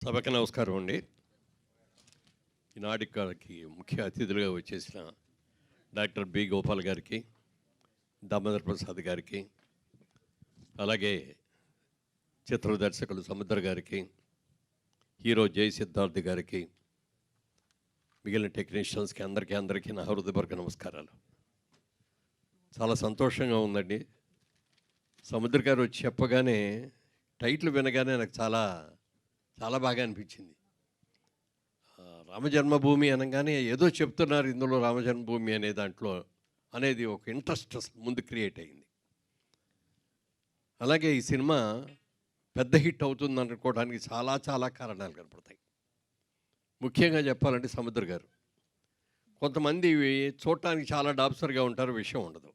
సభకి నమస్కారం అండి. ఈనాటికి ముఖ్య అతిథులుగా వచ్చేసిన డాక్టర్ బి గోపాల్ గారికి, దామోదర్ ప్రసాద్ గారికి, అలాగే చిత్ర దర్శకులు సముద్ర గారికి, హీరో జై సిద్ధార్థ్ గారికి, మిగిలిన టెక్నీషియన్స్కి అందరికీ నా హృదయపూర్వక నమస్కారాలు. చాలా సంతోషంగా ఉందండి. సముద్ర గారు వచ్చి చెప్పగానే టైటిల్ వినగానే నాకు చాలా చాలా బాగా అనిపించింది. రామజన్మభూమి అనగానే ఏదో చెప్తున్నారు ఇందులో రామజన్మభూమి అనే దాంట్లో అనేది ఒక ఇంట్రెస్ట్ ముందు క్రియేట్ అయింది. అలాగే ఈ సినిమా పెద్ద హిట్ అవుతుంది అనుకోవడానికి చాలా చాలా కారణాలు కనపడతాయి. ముఖ్యంగా చెప్పాలంటే సముద్ర గారు కొంతమంది చూడటానికి చాలా డాబ్సర్గా ఉంటారు, విషయం ఉండదు.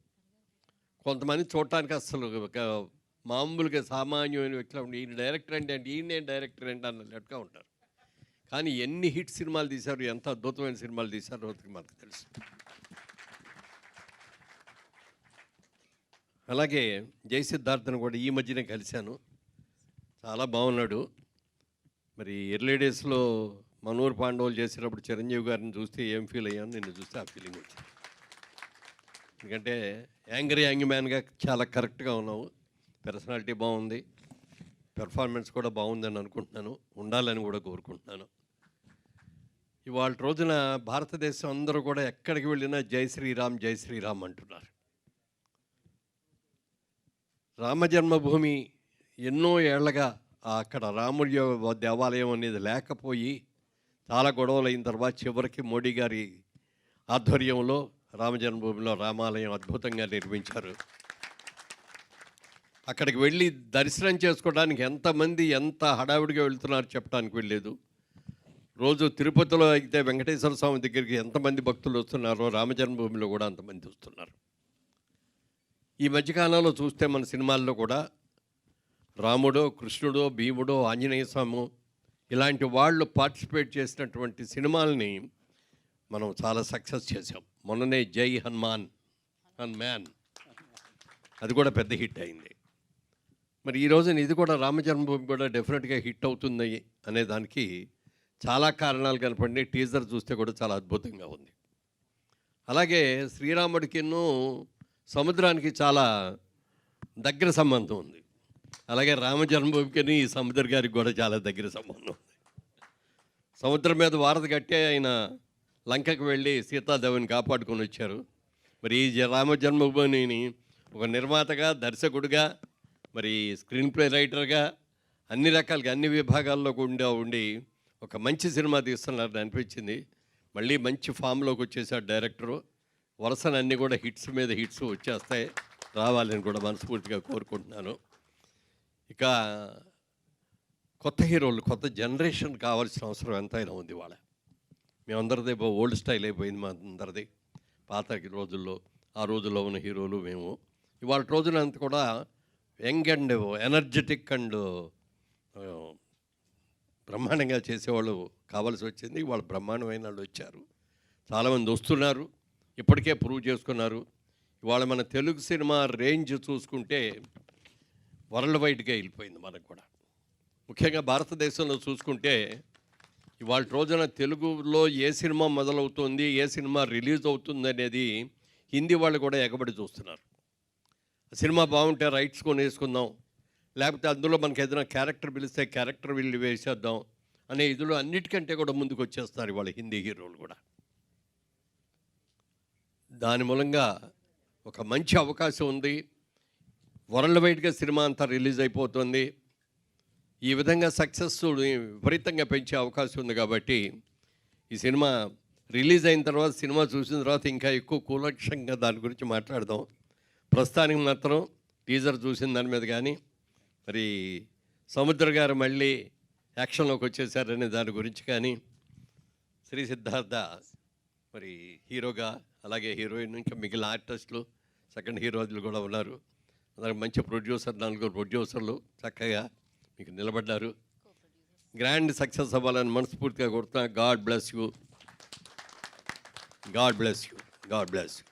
కొంతమంది చూడటానికి అసలు మామూలుగా సామాన్యమైన వ్యక్తులు ఉండి ఈయన డైరెక్టర్ అంటే ఈయనే డైరెక్టర్ అంటే అన్నట్టుగా ఉంటారు. కానీ ఎన్ని హిట్ సినిమాలు తీశారు, ఎంత అద్భుతమైన సినిమాలు తీశారో మనకు తెలుసు. అలాగే జై సిద్ధార్థను కూడా ఈ మధ్యనే కలిశాను, చాలా బాగున్నాడు. మరి ఎర్లీ డేస్లో మనూరు పాండవులు చేసేటప్పుడు చిరంజీవి గారిని చూస్తే ఏం ఫీల్ అయ్యాను, నిన్ను చూస్తే ఆ ఫీలింగ్ వచ్చింది. ఎందుకంటే యాంగ్ మ్యాన్గా చాలా కరెక్ట్గా ఉన్నావు, పర్సనాలిటీ బాగుంది, పెర్ఫార్మెన్స్ కూడా బాగుందని అనుకుంటున్నాను, ఉండాలని కూడా కోరుకుంటున్నాను. ఇవాళ రోజున భారతదేశం అందరూ కూడా ఎక్కడికి వెళ్ళినా జై శ్రీరామ్ జై శ్రీరామ్ అంటున్నారు. రామజన్మభూమి ఎన్నో ఏళ్లగా అక్కడ రాముడి దేవాలయం అనేది లేకపోయి చాలా గొడవలు అయిన తర్వాత చివరికి మోడీ గారి ఆధ్వర్యంలో రామజన్మభూమిలో రామాలయం అద్భుతంగా నిర్మించారు. అక్కడికి వెళ్ళి దర్శనం చేసుకోవడానికి ఎంతమంది ఎంత హడావిడిగా వెళ్తున్నారు చెప్పడానికి వెళ్ళలేదు. రోజు తిరుపతిలో అయితే వెంకటేశ్వర స్వామి దగ్గరికి ఎంతమంది భక్తులు వస్తున్నారో రామజన్మభూమిలో కూడా అంతమంది వస్తున్నారు. ఈ మధ్యకాలంలో చూస్తే మన సినిమాల్లో కూడా రాముడో, కృష్ణుడో, భీముడో, ఆంజనేయ స్వామి ఇలాంటి వాళ్ళు పార్టిసిపేట్ చేసినటువంటి సినిమాలని మనం చాలా సక్సెస్ చేసాం. మొన్ననే జై హనుమాన్ అది కూడా పెద్ద హిట్ అయింది. మరి ఈ రోజున ఇది కూడా రామజన్మభూమి కూడా డెఫినెట్గా హిట్ అవుతుంది అనే దానికి చాలా కారణాలు కనపడి టీజర్ చూస్తే కూడా చాలా అద్భుతంగా ఉంది. అలాగే శ్రీరాముడికిను సముద్రానికి చాలా దగ్గర సంబంధం ఉంది. అలాగే రామజన్మభూమికి ఈ సముద్ర గారికి కూడా చాలా దగ్గర సంబంధం ఉంది. సముద్రం మీద వారధి కట్టి ఆయన లంకకు వెళ్ళి సీతాదేవిని కాపాడుకొని వచ్చారు. మరి ఈ రామజన్మభూమిని ఒక నిర్మాతగా, దర్శకుడిగా, మరి స్క్రీన్ ప్లే రైటర్గా అన్ని రకాలుగా అన్ని విభాగాల్లో ఉండి ఒక మంచి సినిమా తీస్తున్నారని అనిపించింది. మళ్ళీ మంచి ఫామ్లోకి వచ్చేసాడు డైరెక్టరు. వరుసనన్నీ కూడా హిట్స్ మీద హిట్స్ వచ్చేస్తాయి, రావాలని కూడా మనస్ఫూర్తిగా కోరుకుంటున్నాను. ఇక కొత్త హీరోలు, కొత్త జనరేషన్ కావాల్సిన అవసరం ఎంతైనా ఉంది. వాళ్ళ మేమందరిది ఓల్డ్ స్టైల్ అయిపోయింది మా అందరిది. పాత రోజుల్లో ఆ రోజుల్లో ఉన్న హీరోలు మేము. ఇవాళ రోజున అంత కూడా యంగ్ అండ్ ఎనర్జెటిక్ అండ్ బ్రహ్మాండంగా చేసేవాళ్ళు కావాల్సి వచ్చింది. వాళ్ళు బ్రహ్మాండమైన వాళ్ళు వచ్చారు, చాలామంది వస్తున్నారు, ఇప్పటికే ప్రూవ్ చేసుకున్నారు. ఇవాళ మన తెలుగు సినిమా రేంజ్ చూసుకుంటే వరల్డ్ వైడ్గా వెళ్ళిపోయింది. మనకు కూడా ముఖ్యంగా భారతదేశంలో చూసుకుంటే ఇవాళ రోజున తెలుగులో ఏ సినిమా మొదలవుతుంది, ఏ సినిమా రిలీజ్ అవుతుంది అనేది హిందీ వాళ్ళు కూడా ఎగబడి చూస్తున్నారు. సినిమా బాగుంటే రైట్స్ కొని వేసుకుందాం, లేకపోతే అందులో మనకి ఏదైనా క్యారెక్టర్ పిలిస్తే క్యారెక్టర్ వెళ్ళి వేసేద్దాం అనే ఇదిలో అన్నిటికంటే కూడా ముందుకు వచ్చేస్తారు ఇవాళ హిందీ హీరోలు కూడా. దాని మూలంగా ఒక మంచి అవకాశం ఉంది. వరల్డ్ వైడ్గా సినిమా అంతా రిలీజ్ అయిపోతుంది. ఈ విధంగా సక్సెస్ విపరీతంగా పెంచే అవకాశం ఉంది. కాబట్టి ఈ సినిమా రిలీజ్ అయిన తర్వాత, సినిమా చూసిన తర్వాత ఇంకా ఎక్కువ కూలక్షంగా దాని గురించి మాట్లాడదాం. ప్రస్తుతానికి మాత్రం టీజర్ చూసిన దాని మీద కానీ, మరి సముద్ర గారు మళ్ళీ యాక్షన్లోకి వచ్చేసారనే దాని గురించి కానీ, శ్రీ సిద్ధార్థ మరి హీరోగా, అలాగే హీరోయిన్, ఇంకా మిగిలిన ఆర్టిస్టులు, సెకండ్ హీరోలు కూడా ఉన్నారు. అలాగే మంచి ప్రొడ్యూసర్, 4 ప్రొడ్యూసర్లు చక్కగా మీకు నిలబడ్డారు. గ్రాండ్ సక్సెస్ అవ్వాలని మనస్ఫూర్తిగా కోరుతున్నా. God bless you, God bless you, God bless you.